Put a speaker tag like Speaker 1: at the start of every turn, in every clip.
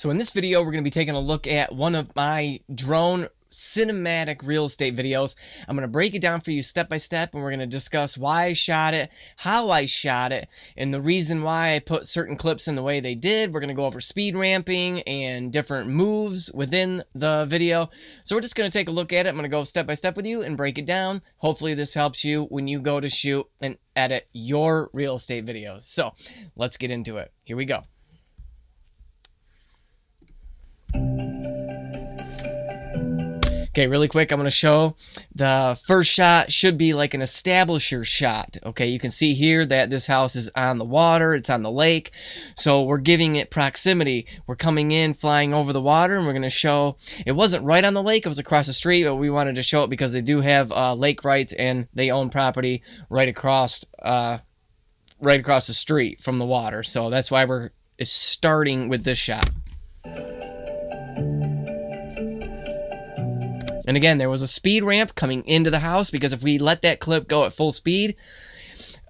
Speaker 1: So in this video, we're going to be taking a look at one of my drone cinematic real estate videos. I'm going to break it down for you step by step, and we're going to discuss why I shot it, how I shot it, and the reason why I put certain clips in the way they did. We're going to go over speed ramping and different moves within the video. So we're just going to take a look at it. I'm going to go step by step with you and break it down. Hopefully this helps you when you go to shoot and edit your real estate videos. So let's get into it. Here we go. Okay, really quick, I'm going to show the first shot should be like an establisher shot. Okay, you can see here that this house is on the water, it's on the lake, so we're giving it proximity. We're coming in, flying over the water, and we're going to show, it wasn't right on the lake, it was across the street, but we wanted to show it because they do have lake rights and they own property right across the street from the water. So that's why we're starting with this shot. And again, there was a speed ramp coming into the house because if we let that clip go at full speed,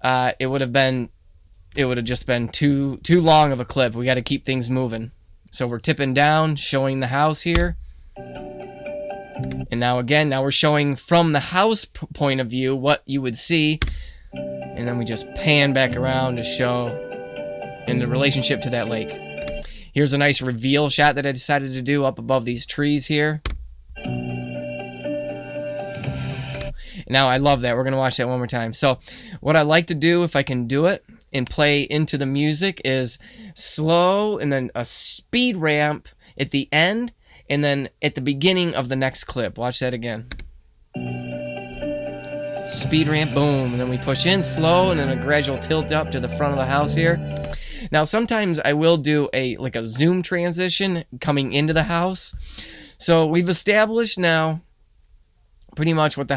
Speaker 1: it would have just been too long of a clip. We got to keep things moving. So we're tipping down, showing the house here. And now we're showing from the house point of view what you would see. And then we just pan back around to show in the relationship to that lake. Here's a nice reveal shot that I decided to do up above these trees here. Now, I love that. We're going to watch that one more time. So, what I like to do, if I can do it, and play into the music is slow and then a speed ramp at the end and then at the beginning of the next clip. Watch that again. Speed ramp, boom, and then we push in slow and then a gradual tilt up to the front of the house here. Now, sometimes I will do a zoom transition coming into the house. So, we've established now pretty much where the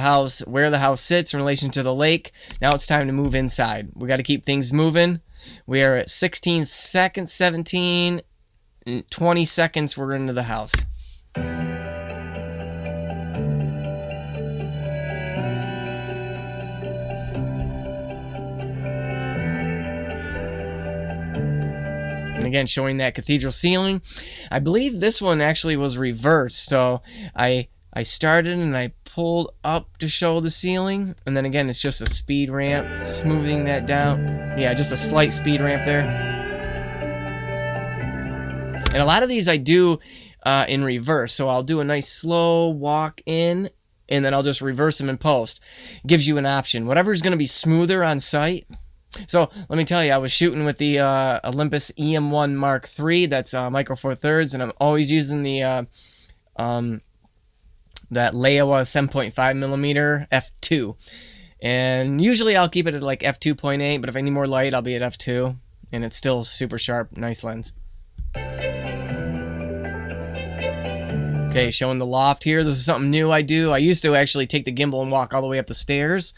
Speaker 1: house sits in relation to the lake. Now it's time to move inside. We got to keep things moving. We are at 16 seconds, 17, 20 seconds, we're into the house. And again, showing that cathedral ceiling. I believe this one actually was reversed. So I started and I pulled up to show the ceiling, and then again it's just a speed ramp, smoothing that down. Yeah, just a slight speed ramp there. And a lot of these I do in reverse, so I'll do a nice slow walk in, and then I'll just reverse them in post. Gives you an option, whatever's going to be smoother on site. So let me tell you, I was shooting with the Olympus EM1 Mark III, that's Micro Four Thirds, and I'm always using the that Leiwa 7.5mm f2, and usually I'll keep it at like f2.8, but if I need more light I'll be at f2, and it's still super sharp, nice lens. Okay, showing the loft here. This is something new I do. I used to actually take the gimbal and walk all the way up the stairs,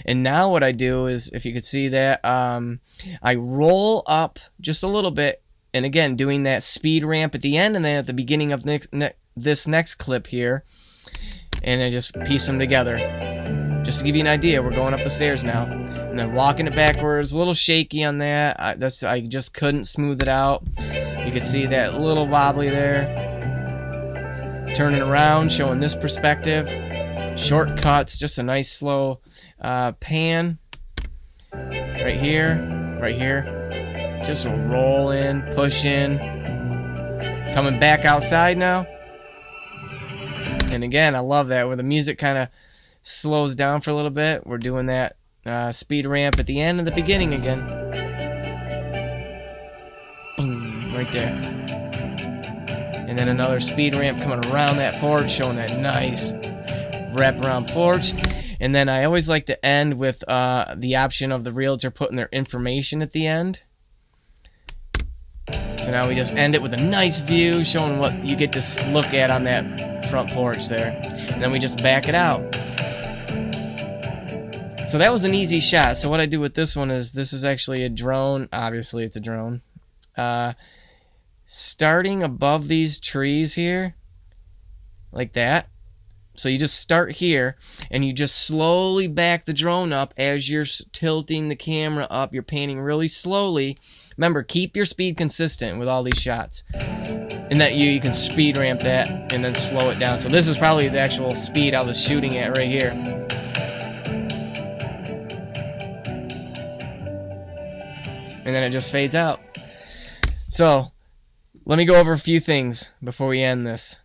Speaker 1: and now what I do is, if you could see that, I roll up just a little bit, and again doing that speed ramp at the end and then at the beginning of this next clip here, and I just piece them together. Just to give you an idea, we're going up the stairs now. And then walking it backwards, a little shaky on that. I just couldn't smooth it out. You can see that little wobbly there. Turning around, showing this perspective. Shortcuts, just a nice slow pan. Right here. Just a roll in, push in. Coming back outside now. And again, I love that where the music kind of slows down for a little bit. We're doing that speed ramp at the end and the beginning again. Boom, right there. And then another speed ramp coming around that porch, showing that nice wraparound porch. And then I always like to end with the option of the realtor putting their information at the end. So now we just end it with a nice view, showing what you get to look at on that front porch there. And then we just back it out. So that was an easy shot. So what I do with this one is, this is actually a drone. Obviously it's a drone. Starting above these trees here, like that. So you just start here, and you just slowly back the drone up as you're tilting the camera up. You're panning really slowly. Remember, keep your speed consistent with all these shots. And that you can speed ramp that and then slow it down. So this is probably the actual speed I was shooting at right here. And then it just fades out. So let me go over a few things before we end this.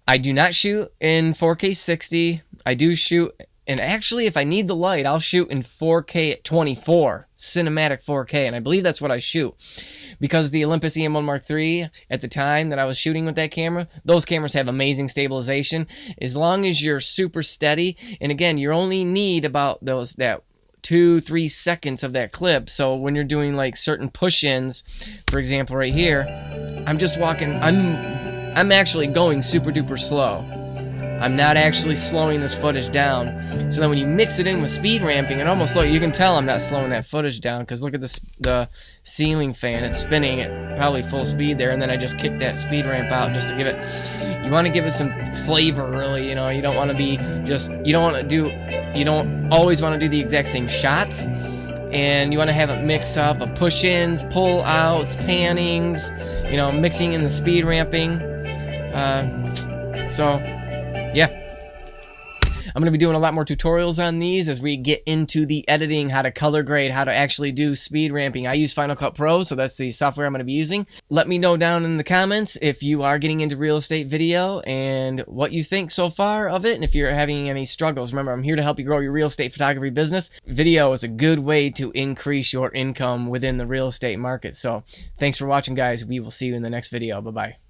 Speaker 1: I do not shoot in 4K 60. I do shoot, and actually if I need the light, I'll shoot in 4K at 24, cinematic 4K, and I believe that's what I shoot. Because the Olympus EM1 Mark III, at the time that I was shooting with that camera, those cameras have amazing stabilization. As long as you're super steady, and again, you only need about that 2-3 seconds of that clip. So when you're doing like certain push-ins, for example right here, I'm just walking, I'm actually going super duper slow. I'm not actually slowing this footage down. So then when you mix it in with speed ramping, it almost you can tell I'm not slowing that footage down, because look at this, the ceiling fan, it's spinning at probably full speed there, and then I just kick that speed ramp out just to give it, you want to give it some flavor really, you know, you don't want to be just, you don't always want to do the exact same shots, and you want to have a mix up of push-ins, pull-outs, pannings, you know, mixing in the speed ramping. So yeah, I'm going to be doing a lot more tutorials on these as we get into the editing, how to color grade, how to actually do speed ramping. I use Final Cut Pro, so that's the software I'm going to be using. Let me know down in the comments if you are getting into real estate video and what you think so far of it, and if you're having any struggles. Remember, I'm here to help you grow your real estate photography business. Video is a good way to increase your income within the real estate market. So thanks for watching, guys. We will see you in the next video. Bye-bye.